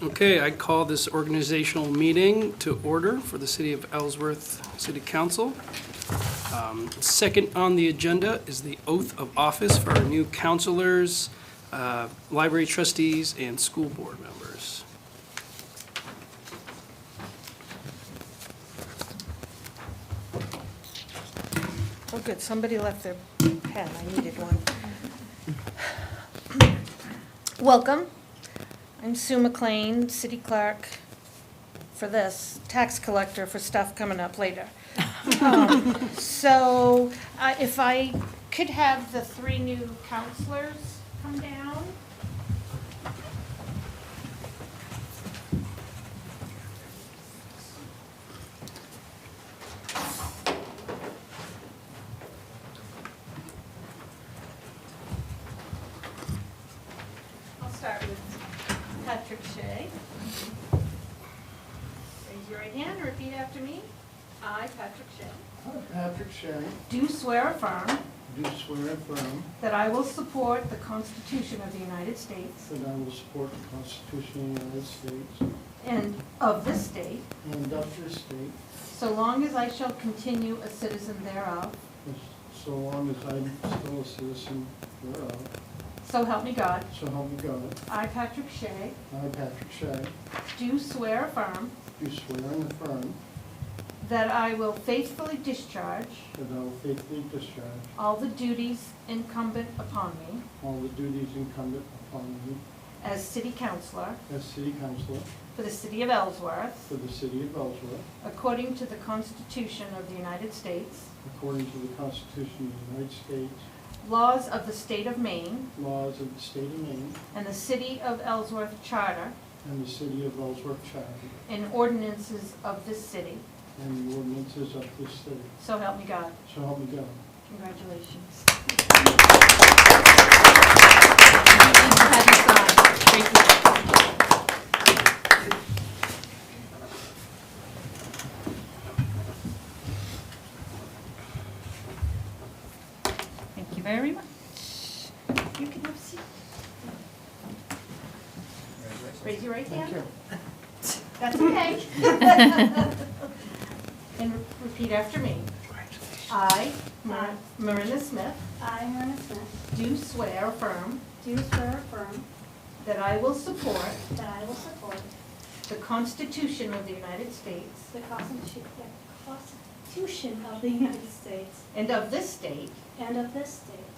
Okay, I call this organizational meeting to order for the City of Ellsworth City Council. Second on the agenda is the oath of office for our new councilors, library trustees, and school board members. Oh, good, somebody left their pen, I needed one. Welcome, I'm Sue McLean, city clerk for this, tax collector for stuff coming up later. So, if I could have the three new counselors come down. Start with Patrick Shea. Raise your right hand and repeat after me. I, Patrick Shea, I, Patrick Shea, do swear affirm do swear and affirm that I will support the Constitution of the United States that I will support the Constitution of the United States and of this state, and of this state, so long as I shall continue a citizen thereof. so long as I'm still a citizen thereof. So help me God. So help me God. I, Patrick Shea, I, Patrick Shea, do swear affirm do swear and affirm that I will faithfully discharge that I will faithfully discharge all the duties incumbent upon me all the duties incumbent upon me as city councilor as City Councilor for the city of Ellsworth, for the City of Ellsworth, according to the Constitution of the United States, according to the Constitution of the United States, laws of the state of Maine, laws of the State of Maine, and the city of Ellsworth charter, and the City of Ellsworth Charter, and ordinances of this city. and the ordinances of this city. So help me God. So help me God. Congratulations. Have you signed? Thank you. Thank you very much. You can have a seat. Raise your right hand. Thank you. That's okay. And repeat after me. I, Marina Smith, I, Myrna Smith, do swear affirm do swear affirm that I will support that I will support the Constitution of the United States the Constitution of the United States and of this state, and of this state,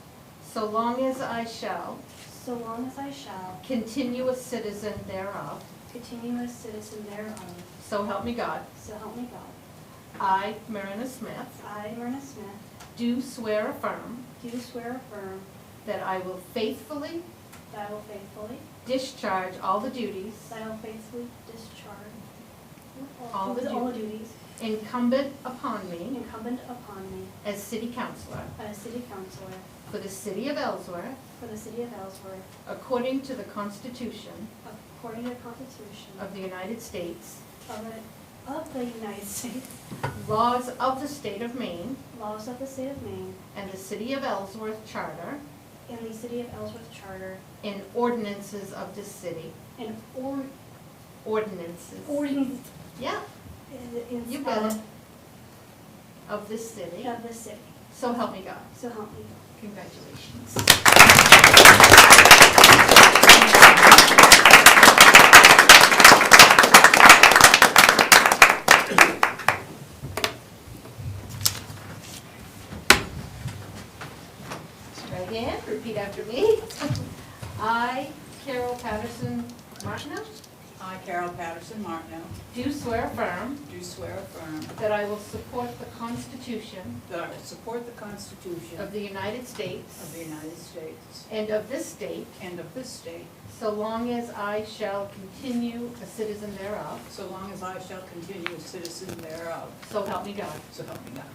so long as I shall so long as I shall continue a citizen thereof. continue a citizen thereof. So help me God. So help me God. I, Marina Smith, I, Myrna Smith, do swear affirm do swear affirm that I will faithfully that I will faithfully discharge all the duties that I will faithfully discharge All the duties incumbent upon me incumbent upon me as city councilor as city councilor for the city of Ellsworth, for the city of Ellsworth, according to the Constitution according to the Constitution of the United States, of the United States, laws of the state of Maine, laws of the state of Maine, and the city of Ellsworth charter, and the city of Ellsworth charter, and ordinances of this city. and Ordinances. ordinance Yeah, you got it. Of this city. of the city. So help me God. So help me God. Congratulations. Right hand, repeat after me. I, Carol Patterson Martineau, I, Carol Patterson Martineau, do swear affirm do swear affirm that I will support the Constitution that I will support the Constitution of the United States of the United States and of this state, and of this state, so long as I shall continue a citizen thereof. so long as I shall continue a citizen thereof. So help me God. So help me God.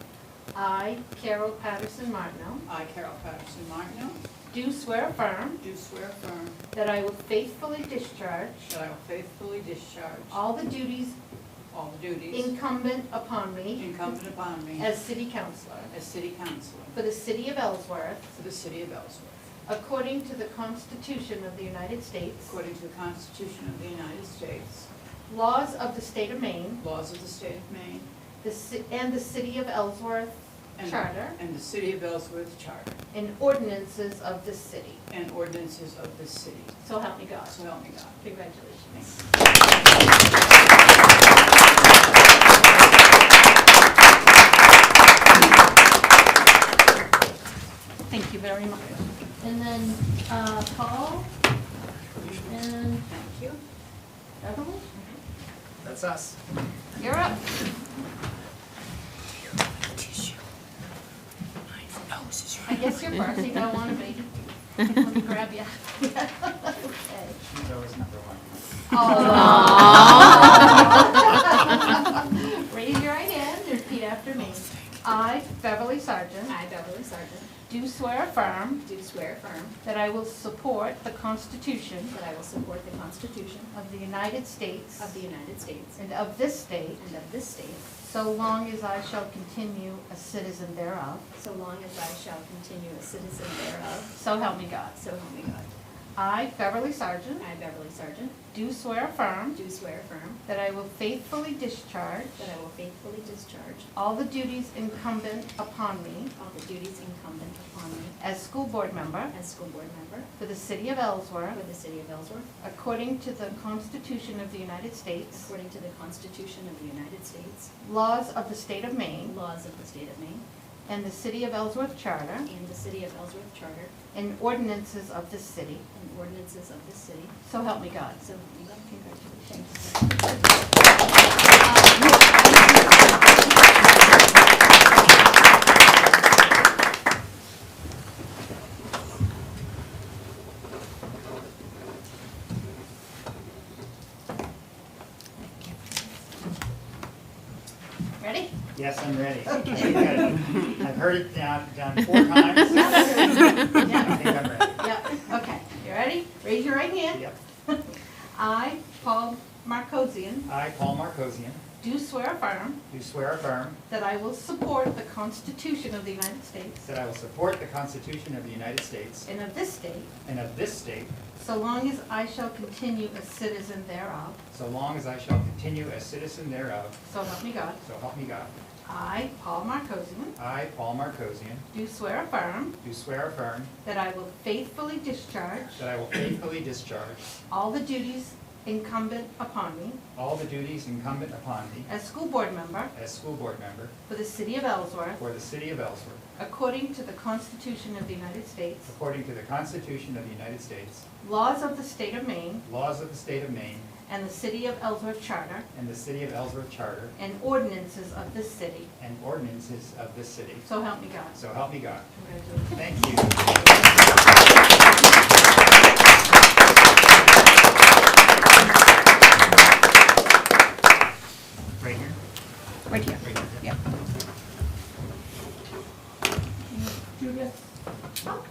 I, Carol Patterson Martineau, I, Carol Patterson Martineau, do swear affirm do swear affirm that I will faithfully discharge that I will faithfully discharge all the duties all the duties incumbent upon me incumbent upon me as city councilor as City Councilor for the city of Ellsworth, for the City of Ellsworth, according to the Constitution of the United States, according to the Constitution of the United States, laws of the state of Maine, laws of the state of Maine, and the city of Ellsworth and Charter, and the city of Ellsworth Charter, and ordinances of this city. and ordinances of this city. So help me God. So help me God. Congratulations. Thank you very much. And then Paul and Thank you. Beverly, That's us. you're up. I guess you're first, you don't want to be. Let me grab you. Okay. She's always number one. Oh. Raise your right hand and repeat after me. I, Beverly Sargent, I, Beverly Sargent, do swear affirm do swear affirm that I will support the Constitution that I will support the Constitution of the United States of the United States and of this state, and of this state, so long as I shall continue a citizen thereof. so long as I shall continue a citizen thereof, So help me God. so help me God. I, Beverly Sargent, I, Beverly Sargent, do swear affirm do swear affirm that I will faithfully discharge that I will faithfully discharge all the duties incumbent upon me all the duties incumbent upon me as school board member as school board member for the city of Ellsworth, for the city of Ellsworth, according to the Constitution of the United States, according to the Constitution of the United States, laws of the state of Maine, laws of the state of Maine, and the city of Ellsworth Charter, and the city of Ellsworth Charter, and ordinances of this city. and ordinances of this city, So help me God. so help me God. Congratulations. Ready? Yes, I'm ready. Okay. Good. I've heard it done 4 times. I Yeah, think I'm ready. yeah, okay. You ready? Raise your right hand. Yep. I, Paul Marcosian, I, Paul Marcosian, do swear affirm do swear affirm that I will support the Constitution of the United States that I will support the Constitution of the United States and of this state, and of this state, so long as I shall continue a citizen thereof. so long as I shall continue a citizen thereof, So help me God. so help me God. I, Paul Marcosian, I, Paul Marcosian, do swear affirm do swear affirm that I will faithfully discharge that I will faithfully discharge all the duties incumbent upon me all the duties incumbent upon me as school board member as school board member for the city of Ellsworth, for the city of Ellsworth, according to the Constitution of the United States, according to the Constitution of the United States, laws of the state of Maine, laws of the state of Maine, and the city of Ellsworth Charter, and the city of Ellsworth Charter, and ordinances of this city. and ordinances of this city. So help me God. So help me God. Congratulations. Thank you. Right here? Right here. Right here. Yep. Judith. Oh.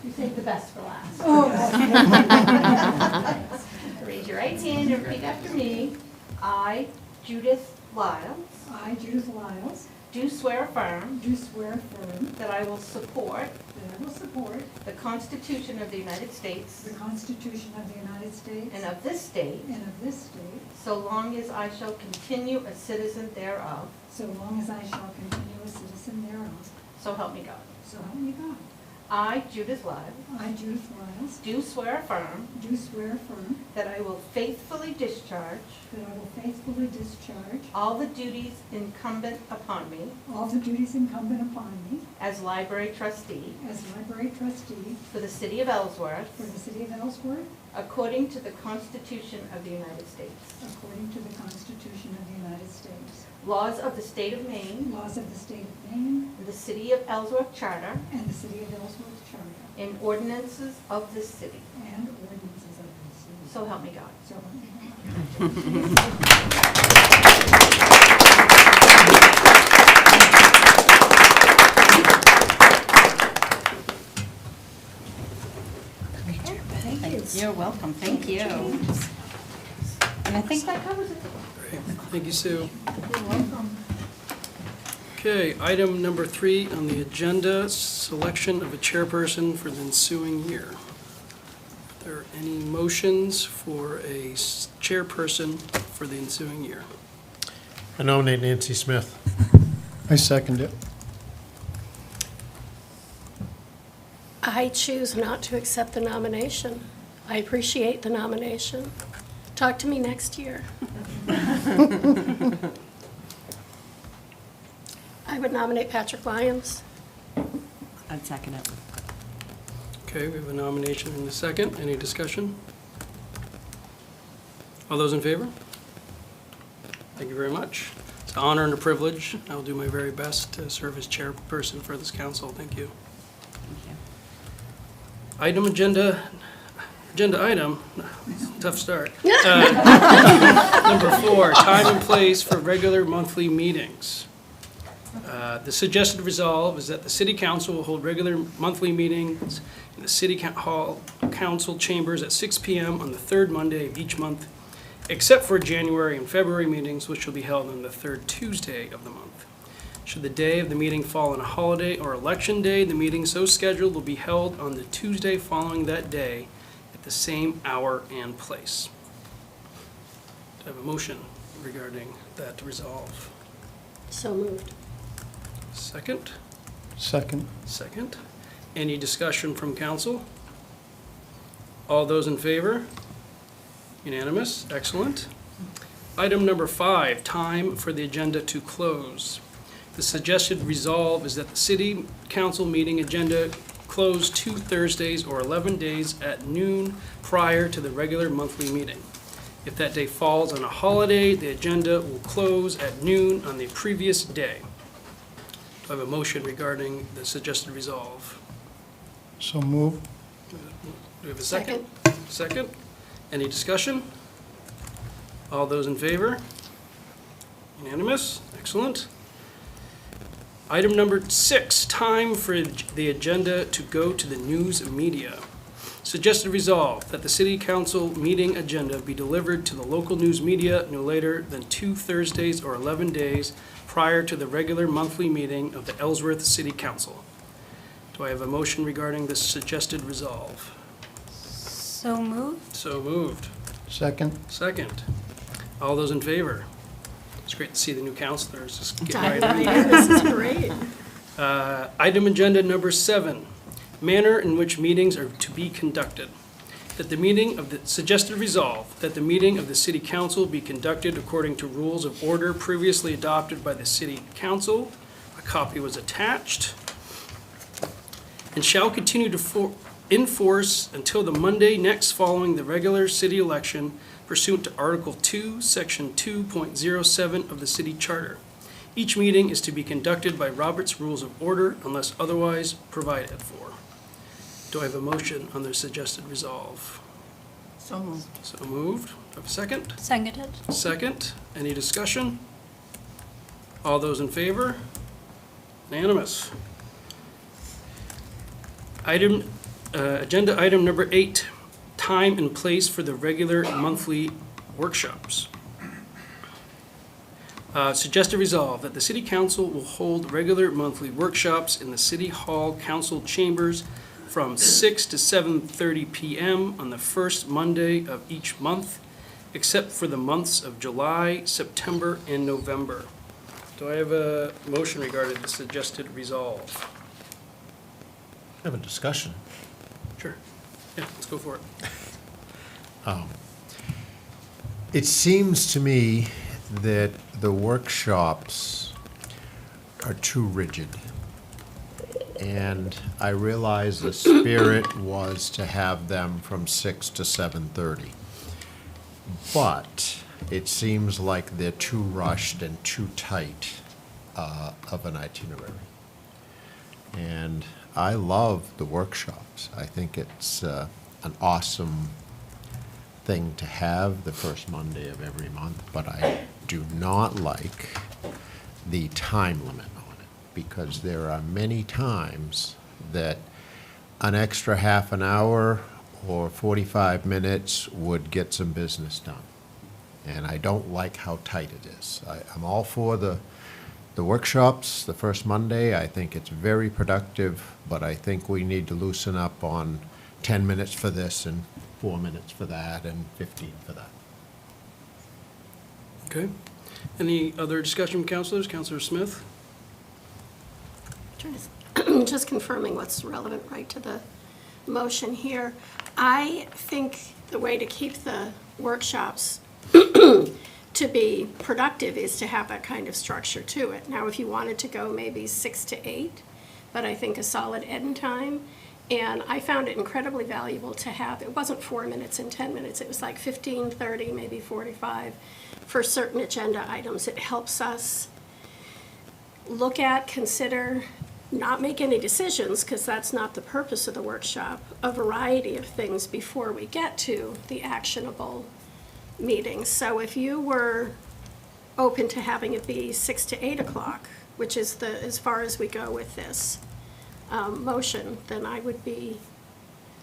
You saved the best for last. Raise your right hand and repeat after me. I, Judith Lyles, I, Judith Lyles, do swear affirm do swear affirm that I will support that I will support the Constitution of the United States the Constitution of the United States and of this state, and of this state, so long as I shall continue a citizen thereof. so long as I shall continue a citizen thereof. So help me God. So help me God. I, Judith Lyles, I, Judith Lyles, do swear affirm do swear affirm that I will faithfully discharge that I will faithfully discharge all the duties incumbent upon me all the duties incumbent upon me as library trustee as library trustee for the city of Ellsworth, for the city of Ellsworth, according to the Constitution of the United States, according to the Constitution of the United States, laws of the state of Maine, laws of the state of Maine, the city of Ellsworth Charter, and the city of Ellsworth Charter, and ordinances of this city. and ordinances of this city. So help me God. So help me God. You're welcome, thank you. And I think that covers it. Thank you, Sue. You're welcome. Okay, item number 3 on the agenda, selection of a chairperson for the ensuing year. Are there any motions for a chairperson for the ensuing year? I nominate Nancy Smith. I second it. I choose not to accept the nomination. I appreciate the nomination. Talk to me next year. I would nominate Patrick Lyons. I'd second it. Okay, we have a nomination and a second. Any discussion? All those in favor? Thank you very much. It's an honor and a privilege. I'll do my very best to serve as chairperson for this council. Thank you. Agenda item, tough start. Number 4, time and place for regular monthly meetings. The suggested resolve is that the city council will hold regular monthly meetings in the city hall council chambers at 6 p.m. on the third Monday of each month, except for January and February meetings, which will be held on the third Tuesday of the month. Should the day of the meeting fall on a holiday or election day, the meeting so scheduled will be held on the Tuesday following that day at the same hour and place. Do I have a motion regarding that resolve? So moved. Second? Second. Second. Any discussion from council? All those in favor? Unanimous. Excellent. Item number 5, time for the agenda to close. The suggested resolve is that the city council meeting agenda close 2 Thursdays or 11 days at noon prior to the regular monthly meeting. If that day falls on a holiday, the agenda will close at noon on the previous day. Do I have a motion regarding the suggested resolve? So moved. Do we have a second? Second. Any discussion? All those in favor? Unanimous? Excellent. Item number 6, time for the agenda to go to the news media. Suggested resolve that the city council meeting agenda be delivered to the local news media no later than 2 Thursdays or 11 days prior to the regular monthly meeting of the Ellsworth City Council. Do I have a motion regarding this suggested resolve? So moved? So moved. Second. Second. All those in favor? It's great to see the new councilors just get Time right of in. year, this is great. Item agenda number 7, manner in which meetings are to be conducted. That the meeting of the suggested resolve, that the meeting of the city council be conducted according to rules of order previously adopted by the city council. A copy was attached. And shall continue to in force until the Monday next following the regular city election pursuant to Article 2, Section 2.07 of the city charter. Each meeting is to be conducted by Robert's Rules of Order unless otherwise provided for. Do I have a motion on the suggested resolve? So moved. So moved. Do I have a second? Seconded. Second. Any discussion? All those in favor? Unanimous. Agenda item number 8, time and place for the regular monthly workshops. Suggested resolve that the city council will hold regular monthly workshops in the city hall council chambers from 6 to 7:30 p.m. on the first Monday of each month, except for the months of July, September, and November. Do I have a motion regarding the suggested resolve? Have a discussion. Sure. Yeah, let's go for it. It seems to me that the workshops are too rigid. And I realize the spirit was to have them from 6 to 7:30. But it seems like they're too rushed and too tight of an itinerary. And I love the workshops. I think it's an awesome thing to have the first Monday of every month, but I do not like the time limit on it, because there are many times that an extra half an hour or 45 minutes would get some business done. And I don't like how tight it is. I'm all for the the workshops, the first Monday, I think it's very productive, but I think we need to loosen up on 10 minutes for this and 4 minutes for that and 15 for that. Okay. Any other discussion from councilors? Councilor Smith? Just confirming what's relevant right to the motion here. I think the way to keep the workshops to be productive is to have that kind of structure to it. Now, if you wanted to go maybe 6 to 8, but I think a solid end time, and I found it incredibly valuable to have, it wasn't 4 minutes and 10 minutes, it was like 15, 30, maybe 45 for certain agenda items. It helps us look at, consider, not make any decisions, because that's not the purpose of the workshop, a variety of things before we get to the actionable meetings. So if you were open to having it be 6 to 8 o'clock, which is as far as we go with this motion, then I would be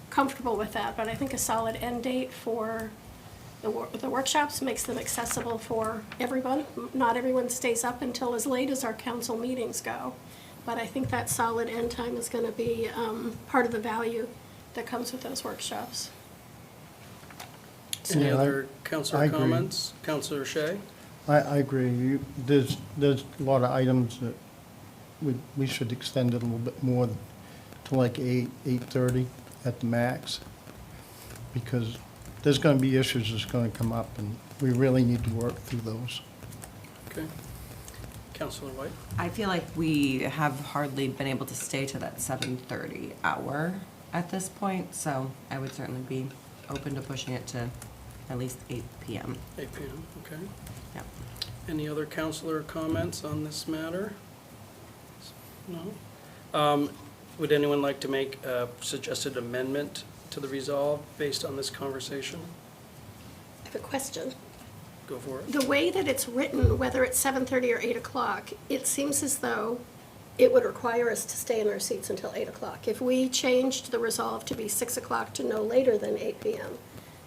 comfortable with that. But I think a solid end date for the workshops makes them accessible for everyone. Not everyone stays up until as late as our council meetings go. But I think that solid end time is going to be part of the value that comes with those workshops. Any Yeah, other I councilor agree. comments? Councilor Shea? I agree. There's a lot of items that we should extend it a little bit more to like 8:30 at the max, because there's going to be issues that's going to come up, and we really need to work through those. Okay. Councilor White? I feel like we have hardly been able to stay to that 7:30 hour at this point, so I would certainly be open to pushing it to at least 8 p.m. 8 p.m., okay. Yep. Any other councilor comments on this matter? No? Would anyone like to make a suggested amendment to the resolve based on this conversation? I have a question. Go for it. The way that it's written, whether it's 7:30 or 8 o'clock, it seems as though it would require us to stay in our seats until 8 o'clock. If we changed the resolve to be 6 o'clock to no later than 8 p.m.,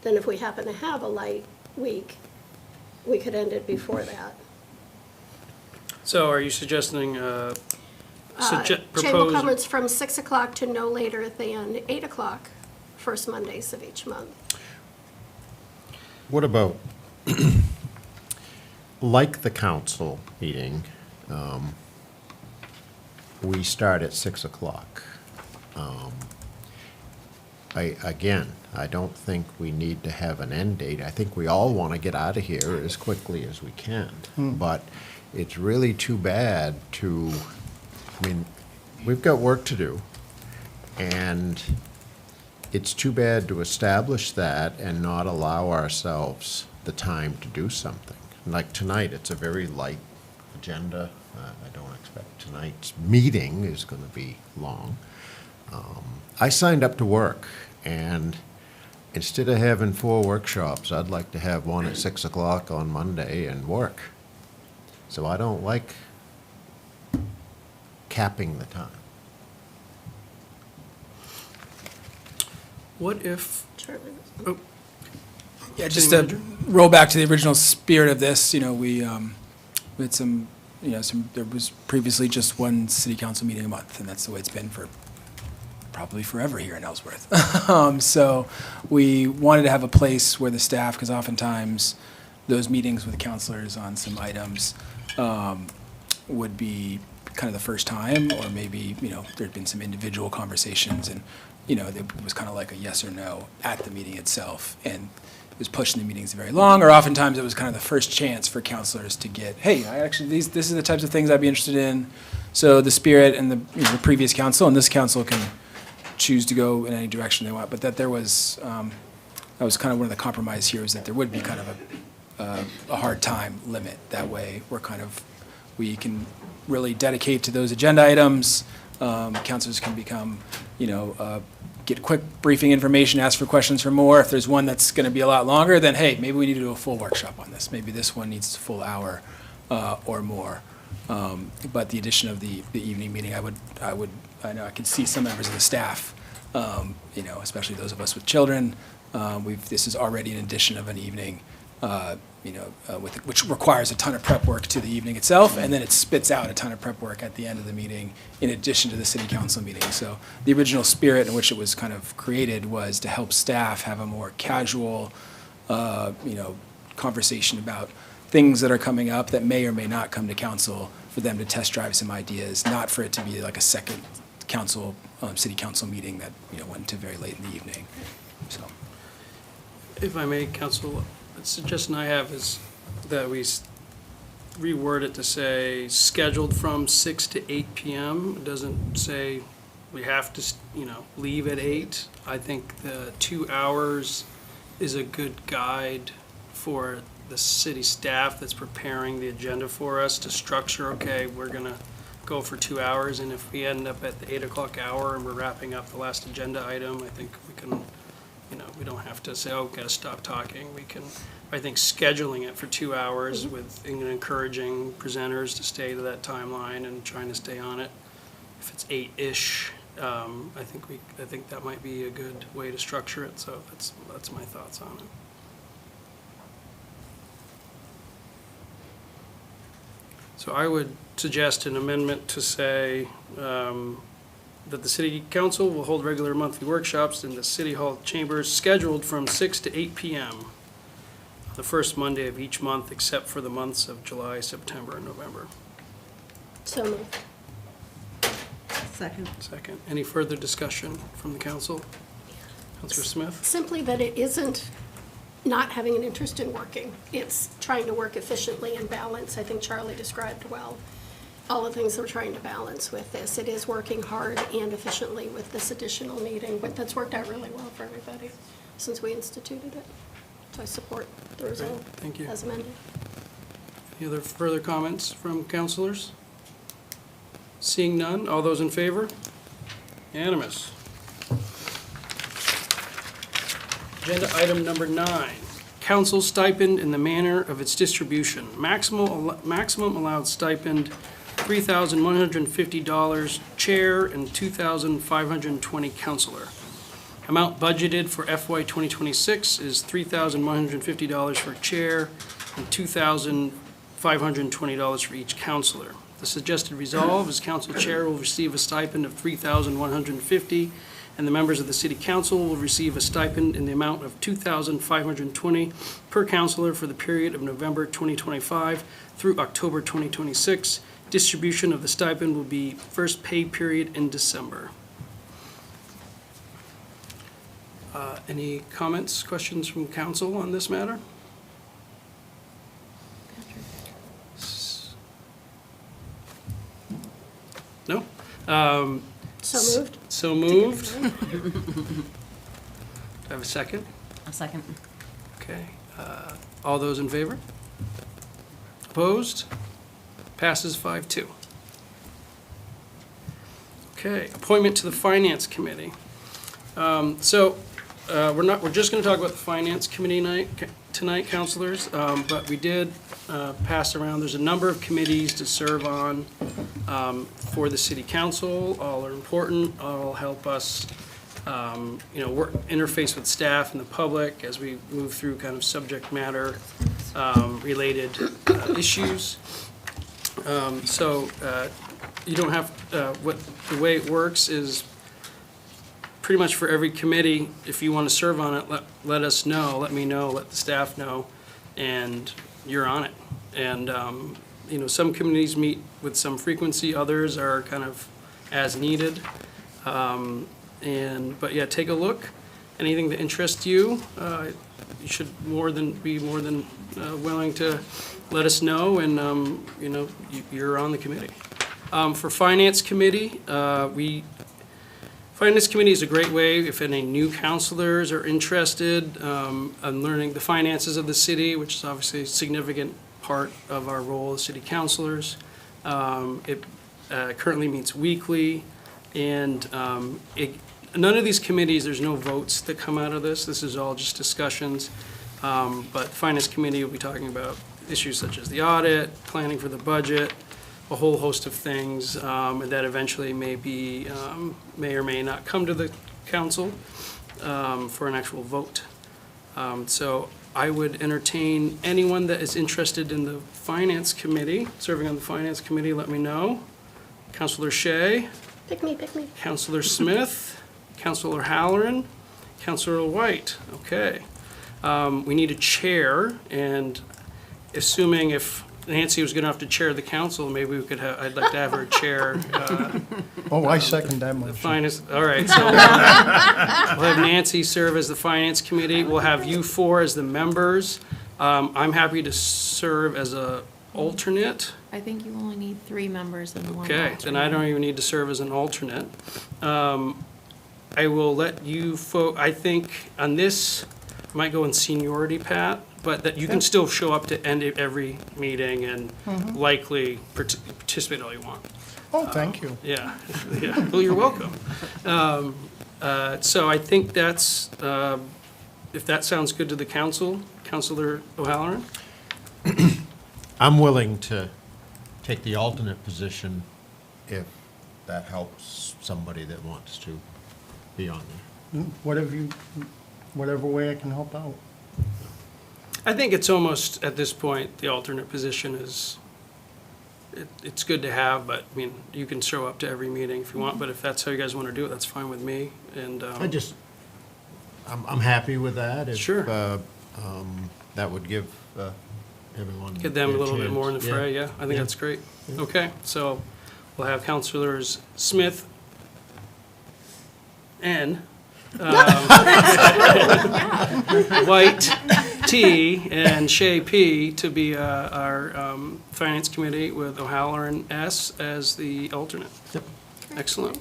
then if we happen to have a light week, we could end it before that. So are you suggesting, Chamber propose, comments from 6 o'clock to no later than 8 o'clock, first Mondays of each month. What about, like the council meeting, we start at 6 o'clock. I don't think we need to have an end date. I think we all want to get out of here as quickly as we can. But it's really too bad we've got work to do. And it's too bad to establish that and not allow ourselves the time to do something. Like tonight, it's a very light agenda. I don't expect tonight's meeting is going to be long. I signed up to work, and instead of having 4 workshops, I'd like to have one at 6 o'clock on Monday and work. So I don't like capping the time. what if, Charlie? oh, Yeah, just City to manager? roll back to the original spirit of this, we had there was previously just one city council meeting a month, and that's the way it's been for probably forever here in Ellsworth. So we wanted to have a place where the staff, because oftentimes those meetings with councilors on some items would be kind of the first time, or maybe, there'd been some individual conversations, and, it was kind of like a yes or no at the meeting itself, and it was pushing the meetings very long, or oftentimes it was kind of the first chance for councilors to get, hey, this is the types of things I'd be interested in. So the spirit and the previous council and this council can choose to go in any direction they want, but that there was, that was kind of one of the compromise here, is that there would be kind of a hard time limit. That way, we can really dedicate to those agenda items. Councilors can become, get quick briefing information, ask for questions for more. If there's one that's going to be a lot longer, then hey, maybe we need to do a full workshop on this. Maybe this one needs a full hour or more. But the addition of the evening meeting, I know I could see some members of the staff, especially those of us with children. This is already an addition of an evening which requires a ton of prep work to the evening itself, and then it spits out a ton of prep work at the end of the meeting in addition to the city council meeting. So the original spirit in which it was kind of created was to help staff have a more casual, conversation about things that are coming up that may or may not come to council, for them to test drive some ideas, not for it to be like a second city council meeting that, went to very late in the evening, so. If I may, counsel, a suggestion I have is that we reword it to say scheduled from 6 to 8 p.m. It doesn't say we have to, leave at 8. I think the 2 hours is a good guide for the city staff that's preparing the agenda for us to structure, okay, we're gonna go for 2 hours, and if we end up at the 8 o'clock hour and we're wrapping up the last agenda item, I think we can, we don't have to say, oh, gotta stop talking. We can, I think scheduling it for 2 hours with encouraging presenters to stay to that timeline and trying to stay on it. If it's 8-ish, I think that might be a good way to structure it, so that's my thoughts on it. So I would suggest an amendment to say that the city council will hold regular monthly workshops in the city hall chambers scheduled from 6 to 8 p.m. the first Monday of each month, except for the months of July, September, and November. So moved. Second. Second. Any further discussion from the council? Councilor Smith? Simply that it isn't not having an interest in working. It's trying to work efficiently and balance. I think Charlie described well all the things that we're trying to balance with this. It is working hard and efficiently with this additional meeting, but that's worked out really well for everybody since we instituted it. So I support the result Thank you. as amended. Any other further comments from councilors? Seeing none, all those in favor? Unanimous. Agenda item number 9, council stipend and the manner of its distribution. Maximum allowed stipend, $3,150 chair and $2,520 councilor. Amount budgeted for FY 2026 is $3,150 for chair and $2,520 for each councilor. The suggested resolve is council chair will receive a stipend of $3,150, and the members of the city council will receive a stipend in the amount of $2,520 per councilor for the period of November 2025 through October 2026. Distribution of the stipend will be first pay period in December. Any comments, questions from council on this matter? No? So moved. So moved. Do I have a second? A second. Okay. All those in favor? Opposed? Passes 5-2. Okay, appointment to the Finance Committee. We're just going to talk about the Finance Committee tonight, councilors, but we did pass around, there's a number of committees to serve on for the City Council. All are important, all help us, work, interface with staff and the public as we move through kind of subject matter related issues. You don't have, the way it works is pretty much for every committee, if you want to serve on it, let us know, let me know, let the staff know, and you're on it. And, some committees meet with some frequency, others are kind of as needed. But yeah, take a look. Anything that interests you, you should be more than willing to let us know, and, you're on the committee. For Finance Committee, Finance Committee is a great way if any new counselors are interested in learning the finances of the city, which is obviously a significant part of our role as city councilors. It currently meets weekly, and none of these committees, there's no votes that come out of this. This is all just discussions. But the Finance Committee will be talking about issues such as the audit, planning for the budget, a whole host of things that eventually may or may not come to the council for an actual vote. So I would entertain anyone that is interested in the Finance Committee, serving on the Finance Committee, let me know. Counselor Shea, Pick me, pick me. Counselor Smith, Counselor Halloran, Counselor White. Okay. We need a chair, and assuming if Nancy was going to have to chair the council, maybe we could have, I'd like to have her chair Oh, I second that the motion. finance, all right, so we'll have Nancy serve as the Finance Committee. We'll have you four as the members. I'm happy to serve as a alternate. I think you only need 3 members and 1 Okay, then I don't even need to serve as an alternate. I will let you I think on this, I might go in seniority, Pat, but that you can still show up to end every meeting and likely participate all you want. Oh, thank you. Yeah, yeah, well, you're welcome. So I think that's, if that sounds good to the council, Counselor O'Halloran? I'm willing to take the alternate position if that helps somebody that wants to be on there. Whatever way I can help out. I think it's almost, at this point, the alternate position is, it's good to have, but, I mean, you can show up to every meeting if you want, but if that's how you guys want to do it, that's fine with me, and, I'm happy with that. If, Sure. That would give everyone. get them a their little bit more in the chance. fray, yeah, I think Yeah. that's great. Okay, so we'll have Counselors Smith, N, White, T, and Shea, P, to be our Finance Committee, with O'Halloran, S, as the alternate. Excellent.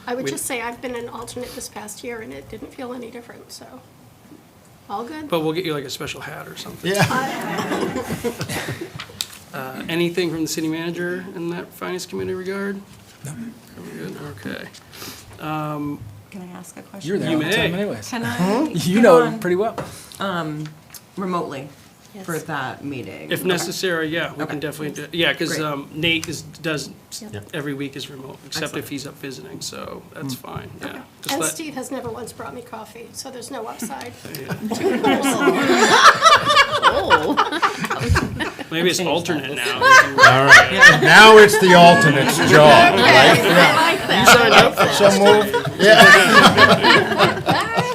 I would We- just say I've been an alternate this past year, and it didn't feel any different, so, all good. But we'll get you like a special hat or something. Yeah. Anything from the city manager in that Finance Committee regard? No. Good, okay. Can I ask a question? You're there You all the time may. anyways. Can I? You get know on, it pretty well. remotely Yes. for that meeting. If necessary, yeah, we can Okay. definitely do, yeah, because Great. Nate does, Yep. every week is remote, except Excellent. if he's up visiting, so that's fine, yeah. Just And let- Steve has never once brought me coffee, so there's no upside. Maybe it's alternate now. All right. Now it's the alternate's job, right? You signed up for it. So moved.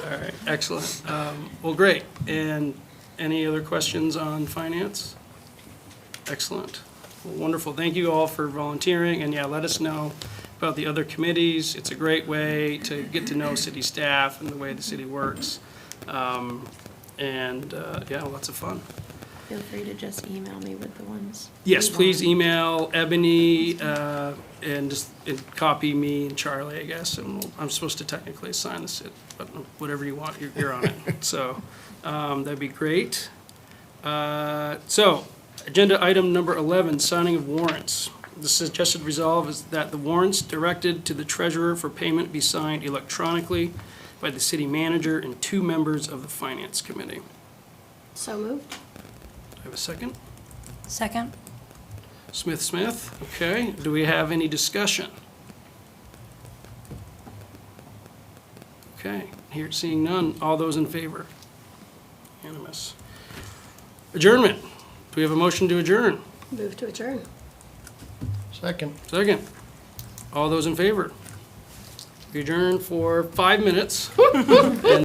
All right, excellent. Well, great. And any other questions on finance? Excellent. Well, wonderful. Thank you all for volunteering, and yeah, let us know about the other committees. It's a great way to get to know city staff and the way the city works. Yeah, lots of fun. Feel free to just email me with the ones. Yes, you please want. email Ebony, and just copy me and Charlie, I guess, and I'm supposed to technically assign this, but whatever you want, you're on it. So, that'd be great. So, agenda item number 11, signing of warrants. The suggested resolve is that the warrants directed to the treasurer for payment be signed electronically by the city manager and 2 members of the finance committee. So moved. I have a second? Second? Smith, okay. Do we have any discussion? Okay, here, seeing none. All those in favor? Unanimous. Adjournment. Do we have a motion to adjourn? Move to adjourn. Second. Second. All those in favor? We adjourn for 5 minutes.